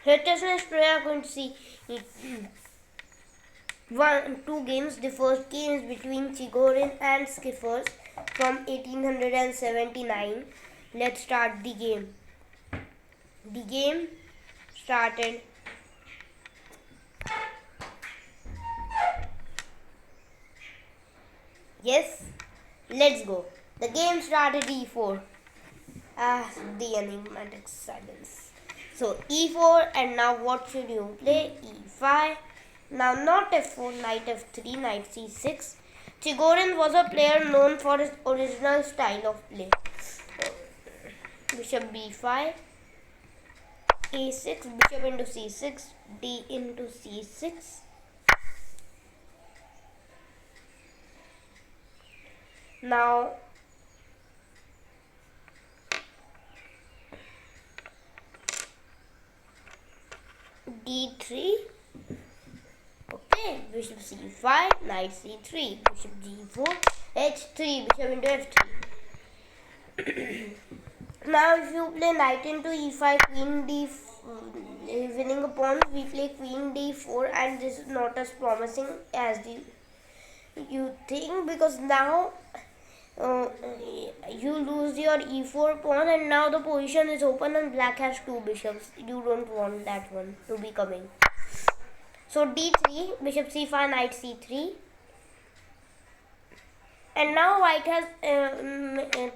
Here test match we are going to see two games. The first game is between Chigorin and Skiffers from 1879. Let's start the game. The game started. Yes, let's go. The game started e4. The enigmatic silence. So e4, and now what should you play? e5. Now not f4, knight f3, knight c6. Chigorin was a player known for his original style of play. Bishop b5, a6, bishop into c6, d into c6. Now d3. Okay, bishop c5, knight c3, bishop g4, h3, bishop into f3. Now if you play knight into e5, queen d, winning a pawn, we play queen d4, and this is not as promising as you think, because now you lose your e4 pawn, and now the position is open and black has two bishops. You don't want that one to be coming. So d3, bishop c5, knight c3. And now white has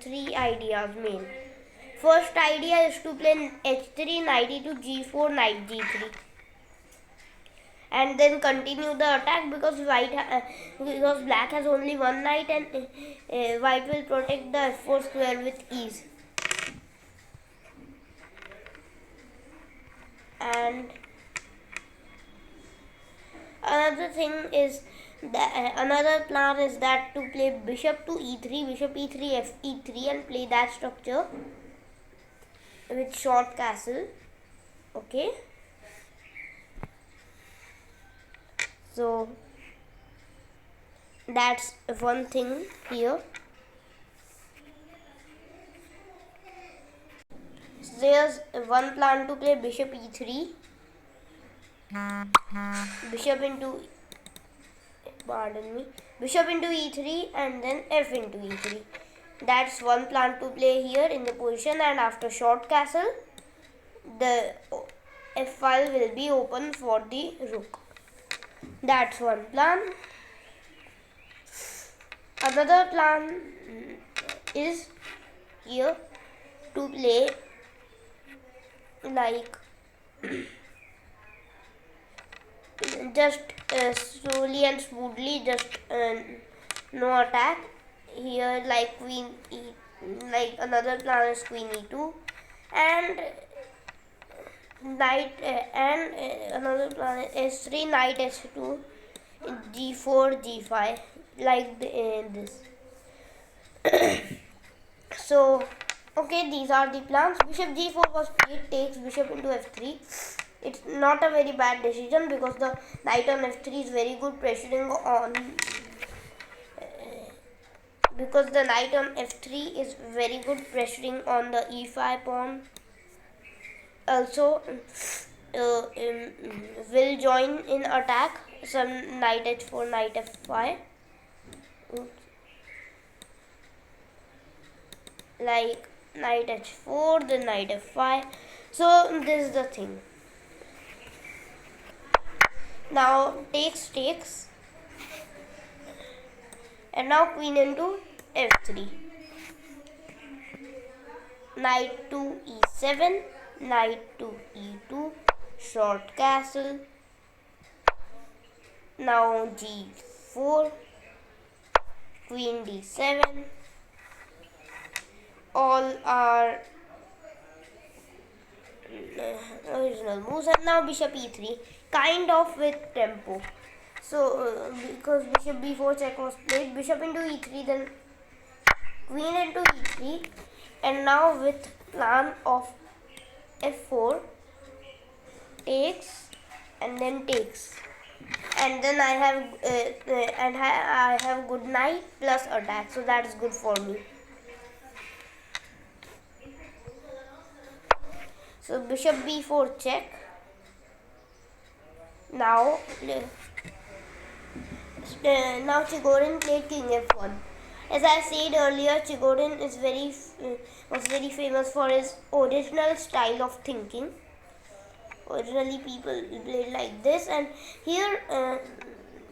three ideas main. First idea is to play h3, knight e2, g4, knight g3. And then continue the attack, because because black has only one knight, and white will protect the f4 square with ease. And another thing is that another plan is that to play bishop to e3, bishop e3, f e3, and play that structure with short castle. Okay. So that's one thing here. So there's one plan to play bishop e3, bishop into e3, and then f into e3. That's one plan to play here in the position, and after short castle, the f file will be open for the rook. That's one plan. Another plan is here to play like just slowly and smoothly, just no attack. Here like queen e, like another plan is queen e2, and knight and another plan is h3, knight h2, g4, g5, like this. So okay, these are the plans. Bishop g4 was played, takes bishop into f3. It's not a very bad decision, because the knight on f3 is very good pressuring on because the knight on f3 is very good pressuring on the e5 pawn. Also will join in attack some knight h4, knight f5. Like knight h4, then knight f5. So this is the thing. Now takes, and now queen into f3, knight to e7, knight to e2, short castle. Now g4, queen d7. All are original moves, and now bishop e3, kind of with tempo. So because bishop b4 check was played, bishop into e3, then queen into e3, and now with plan of f4, takes, and then takes, and then I have good knight plus attack, so that is good for me. So bishop b4 check, Now, now Chigorin played king f1. As I said earlier, Chigorin is was very famous for his original style of thinking. Originally, people played like this, and here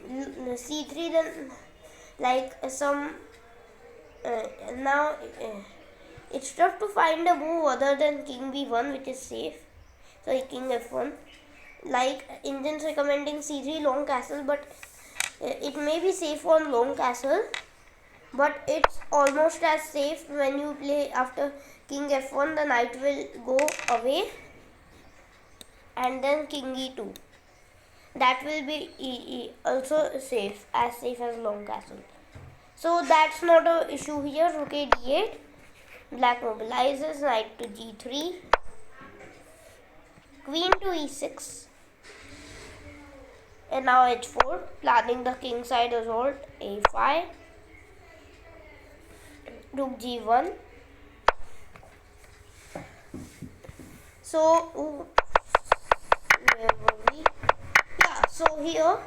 c3 then like some. Now it's tough to find a move other than king b1 which is safe. So king f1. Like Indians recommending c3 long castle, but it may be safe on long castle, but it's almost as safe when you play after king f1. The knight will go away, and then king e2. That will be also safe as long castle. So that's not an issue here. Rook a d8. Black mobilizes, knight to g3. Queen to e6. And now h4, planning the king side assault. a5. Rook g1. So, where were we? Yeah, so here,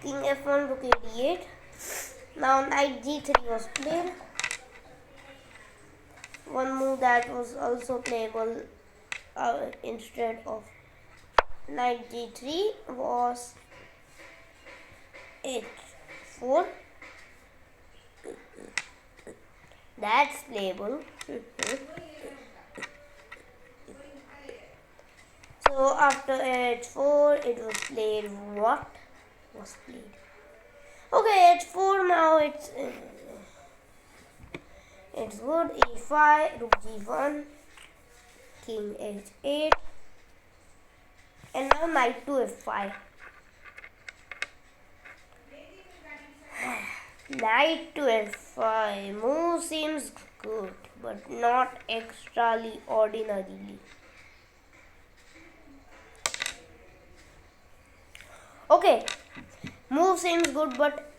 king f1, rook a d8. Now knight g3 was played. One move that was also playable instead of knight g3 was h4. That's playable. So after h4, it was played. What was played? Okay, h4 now it's good. e5, rook g1, king h8, and now knight to f5. Knight to f5 move seems good, but not extraordinarily. Okay, move seems good, but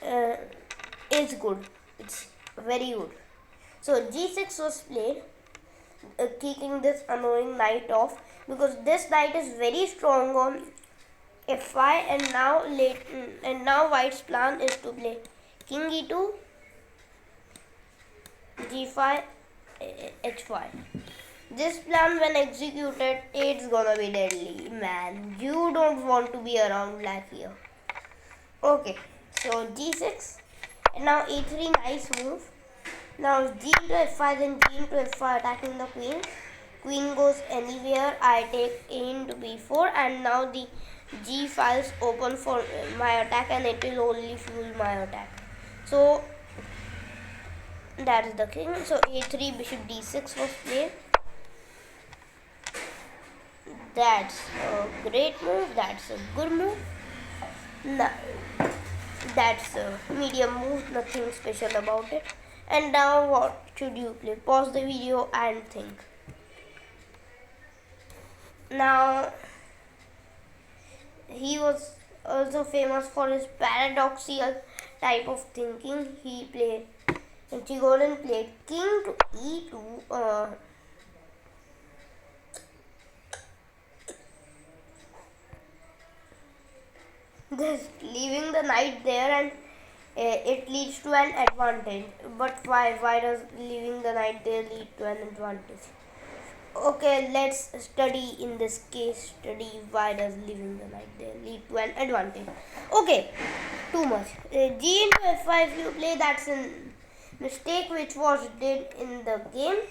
is good. It's very good. So g6 was played, kicking this annoying knight off, because this knight is very strong on f5, and now white's plan is to play king e2, g5, h5. This plan, when executed, it's gonna be deadly. Man, you don't want to be around black here. Okay, so g6, and now e3, nice move. Now g into f5, then g into f5, attacking the queen. Queen goes anywhere. I take a into b4, and now the g files open for my attack, and it will only fuel my attack. So that is the king. So a3, bishop d6 was played. That's a great move. That's a good move. No, that's a medium move. Nothing special about it. And now what should you play? Pause the video and think. Now, he was also famous for his paradoxical type of thinking. He played, Chigorin played king to e2. Just leaving the knight there, and it leads to an advantage. But why does leaving the knight there lead to an advantage? Okay, let's study in this case study why does leaving the knight there lead to an advantage. Okay, too much. G into f5 you play, that's a mistake which was did in the game.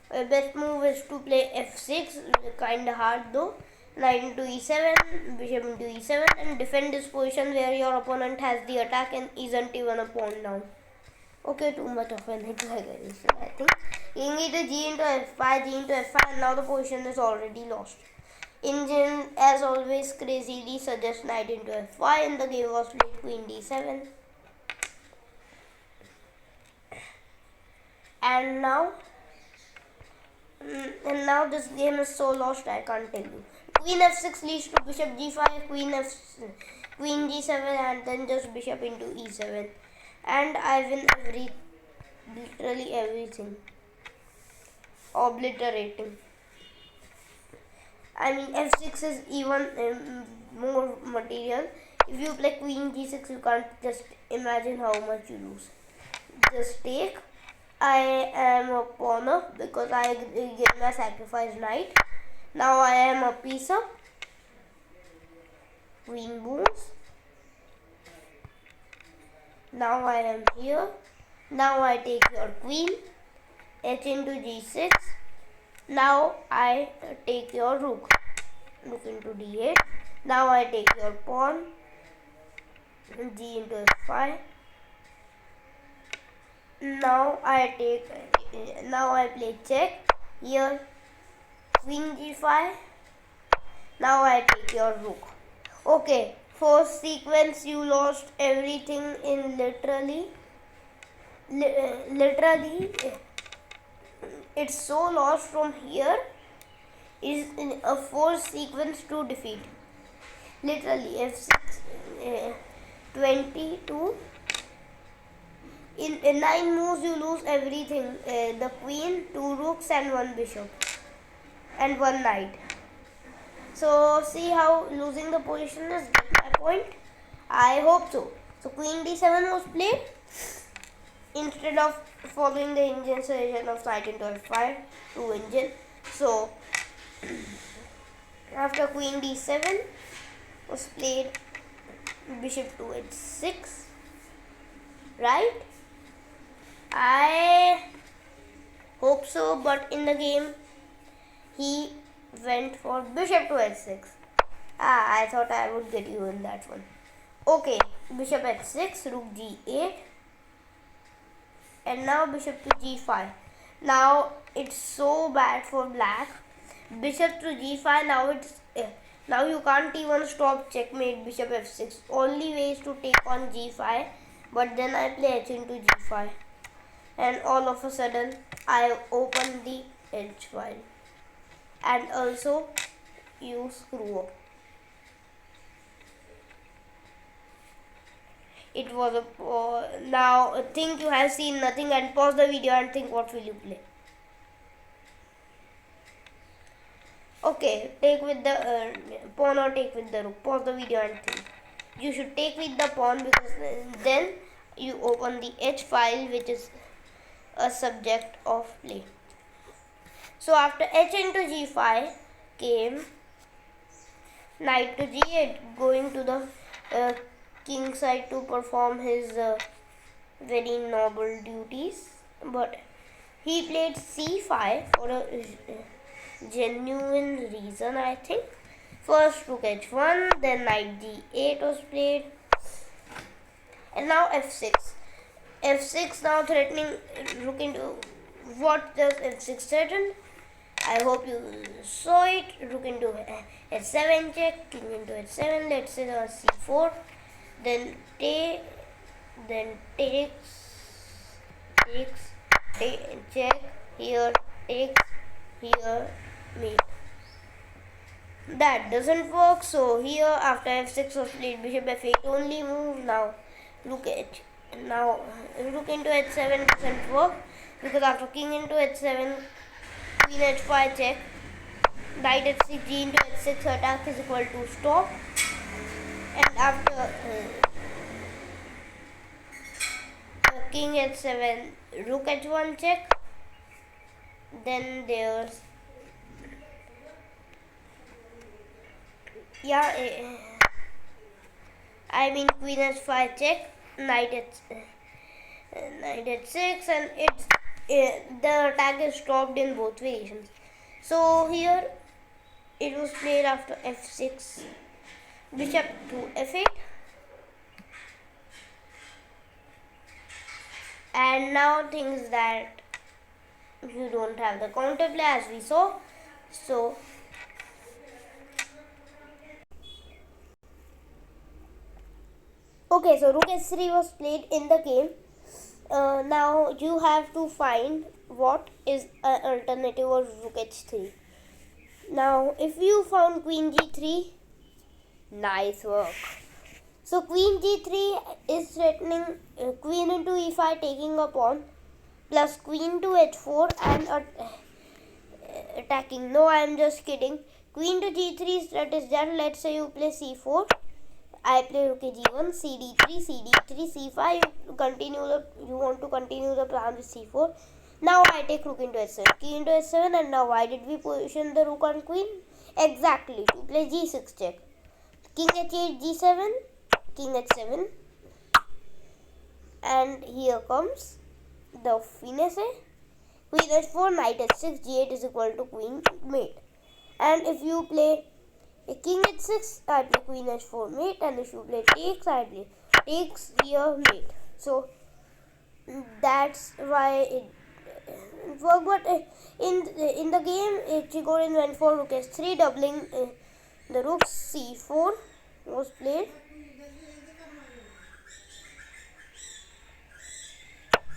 Best move is to play f6, kinda hard though. Knight into e7, bishop into e7, and defend this position where your opponent has the attack and isn't even a pawn down. Okay, too much of an exaggeration, I think. King into g into f5, g into f5, and now the position is already lost. Indian, as always, crazily suggests knight into f5, and the game was played queen d7. And now this game is so lost, I can't tell you. Queen f6 leads to bishop g5, queen g7, and then just bishop into e7. And I win literally everything. Obliterating. I mean f6 is even more material. If you play queen g6, you can't just imagine how much you lose. Just take. I am a pawn up because I get my sacrifice knight. Now I am a piece up. Queen moves. Now I am here. Now I take your queen. H into g6. Now I take your rook. Rook into d8. Now I take your pawn. G into f5. Now I play check. Here queen g5. Now I take your rook. Okay, first sequence you lost everything in literally it's so lost from here is in a forced sequence to defeat. Literally f6 22 in 9 moves you lose everything, the queen, 2 rooks and 1 bishop and 1 knight. So see how losing the position is. Get my point? I hope so. So queen d7 was played instead of following the Indian suggestion of knight into f5 to Indian. So after queen d7 was played bishop to h6, right? I hope so, but in the game he went for bishop to h6. I thought I would get you in that one. Okay, bishop h6, rook g8, and now bishop to g5. Now it's so bad for black. Bishop to g5. Now you can't even stop checkmate bishop f6. Only way is to take on g5, but then I play h into g5, and all of a sudden I open the h file and also you screw up. It was a now think you have seen nothing and pause the video and think what will you play. Okay, take with the pawn or take with the rook. Pause the video and think. You should take with the pawn because then you open the h file, which is a subject of play. So after h into g5 came knight to g8, going to the king side to perform his very noble duties. But he played c5 for a genuine reason, I think. First rook h1, then knight g8 was played, and now f6. f6 now threatening rook into. What does f6 threaten? I hope you saw it. Rook into h7 check, king into h7. Let's say c4. Then takes, check, here, takes, here, mate. That doesn't work. So here after f6 was played, bishop f8 only move. Now look at now rook into h7 doesn't work because after king into h7, queen h5 check, knight h6, g into h6 attack is equal to stop. And after king h7, rook h1 check, then there's I mean queen h5 check, knight h6, and it's the attack is stopped in both variations. So here it was played after f6, bishop to f8, and now things that you don't have the counter play as we saw. So okay, so rook h3 was played in the game. Now you have to find what is an alternative of rook h3. Now if you found queen g3, nice work. So queen g3 is threatening queen into e5 taking a pawn, plus queen to h4 and attacking. No, I am just kidding. Queen to g3 threat is done. Let's say you play c4. I play rook g1, cd3, cd3, c5. You want to continue the plan with c4. Now I take rook into h7, king into h7, and now why did we position the rook on queen? Exactly, to play g6 check. King h8, g7, king h7, and here comes the finesse. Queen h4, knight h6, g8 is equal to queen mate. And if you play a king h6, I play queen h4 mate, and if you play takes, I play takes here mate. So that's why it worked. But in the game, Chigorin went for rook h3, doubling the rook. c4 was played.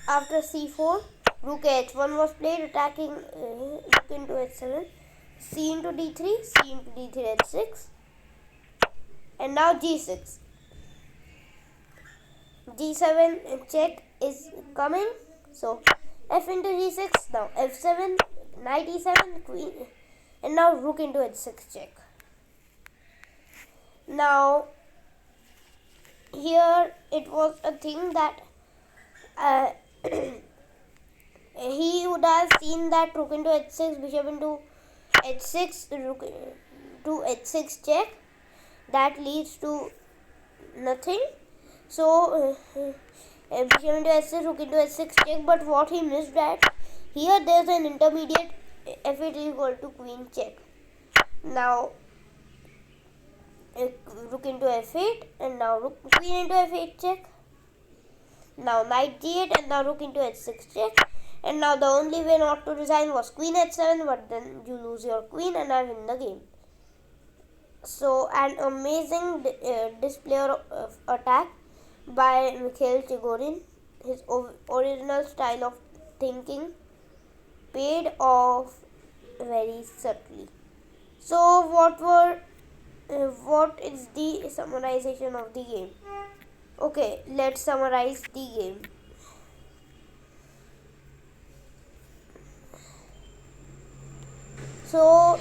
After c4, rook h1 was played, attacking rook into h7, c into d3, c into d3, h6, and now g6. g7 check is coming, so f into g6, now f7, knight e7, queen, and now rook into h6 check. Now here it was a thing that he would have seen that rook into h6, bishop into h6, rook to h6 check. That leads to nothing. So bishop into h6, rook into h6 check. But what he missed that here there's an intermediate f8 is equal to queen check. Now rook into f8, and now queen into f8 check. Now knight g8, and now rook into h6 check. And now the only way not to resign was queen h7, but then you lose your queen and I win the game. So an amazing display of attack by Mikhail Chigorin. His original style of thinking paid off very subtly. So what is the summarization of the game? Okay, let's summarize the game. So,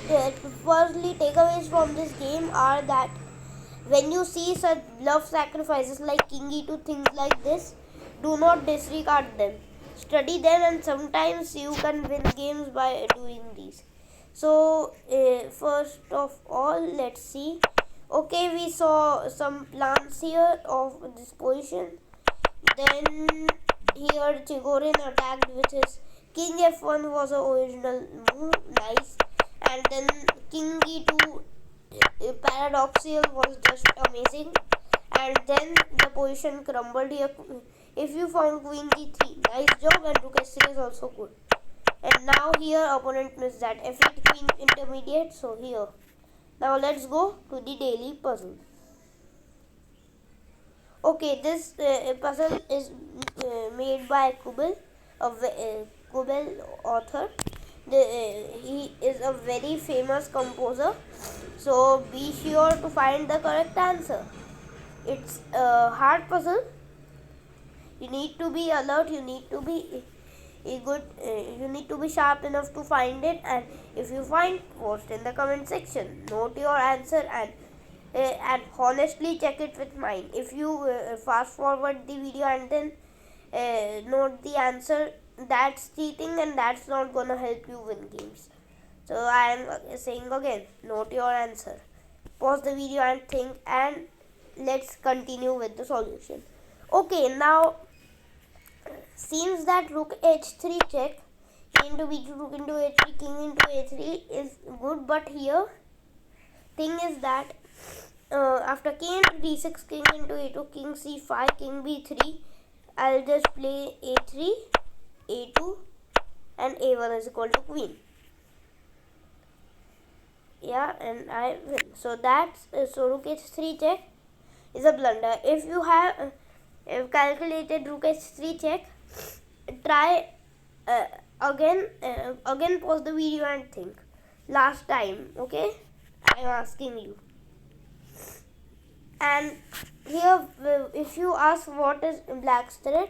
firstly, takeaways from this game are that when you see such bluff sacrifices like king e2, things like this, do not disregard them. Study them, and sometimes you can win games by doing these. So, first of all, let's see. Okay, we saw some plans here of this position. Then here Chigorin attacked with his king f1 was an original move, nice. And then king e2 paradoxical was just amazing. And then the position crumbled here. If you found queen g3, nice job, and rook h6 is also good. And now here opponent missed that f8 queen intermediate. So here. Now let's go to the daily puzzle. Okay, this puzzle is made by Kubel, a Kubel author. He is a very famous composer. So be sure to find the correct answer. It's a hard puzzle. You need to be alert. You need to be good. You need to be sharp enough to find it. And if you find, post in the comment section. Note your answer and honestly check it with mine. If you fast forward the video and then note the answer, that's cheating and that's not gonna help you win games. So I am saying again, note your answer, pause the video and think, and let's continue with the solution. Okay, now seems that rook h3 check, king into b2, rook into a3, king into a3 is good, but here thing is that after king into d6, king into a2, king c5, king b3, I'll just play a3, a2, and a1 is equal to queen. Yeah, and I win. So that's so rook h3 check is a blunder. If you have calculated rook h3 check, try again pause the video and think. Last time, okay? I am asking you. And here, if you ask what is black's threat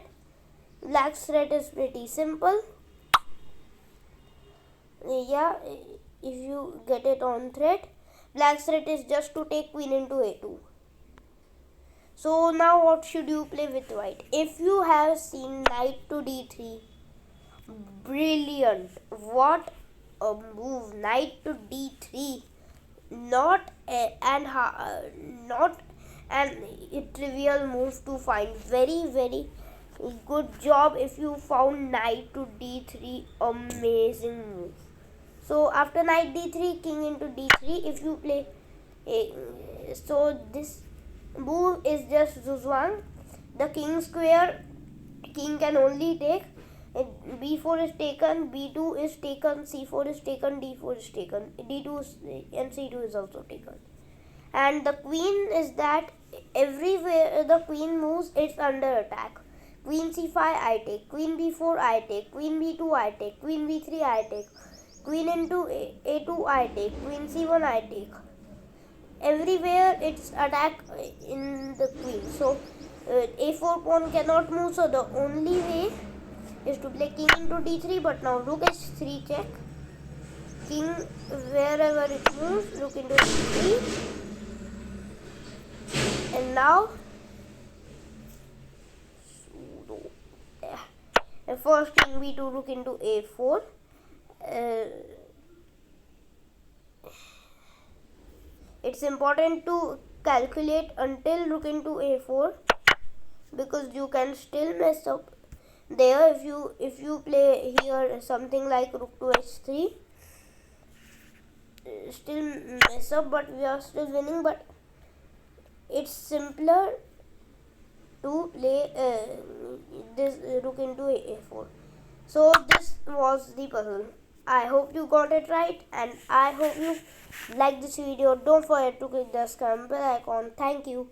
is pretty simple. Yeah, if you get it on thread, black's threat is just to take queen into a2. So now what should you play with white? If you have seen knight to d3, brilliant. What a move, knight to d3. Not not an trivial move to find. Very good job if you found knight to d3. Amazing move. So after knight d3, king into d3. If you play so this move is just zuzwang. The king square, king can only take. b4 is taken, b2 is taken, c4 is taken, d4 is taken, d2 is, and c2 is also taken. And the queen is that everywhere the queen moves, it's under attack. Queen c5 I take, queen b4 I take, queen b2 I take, queen b3 I take, queen into a2 I take, queen c1 I take. Everywhere it's attack in the queen. So a4 pawn cannot move, so the only way is to play king into d3, but now rook h3 check. King wherever it moves, rook into d3. And now first king b2, rook into a4. It's important to calculate until rook into a4, because you can still mess up there if you play here something like rook to h3. Still mess up, but we are still winning. But it's simpler to play this rook into a4. So this was the puzzle. I hope you got it right, and I hope you like this video. Don't forget to click the bell icon. Thank you.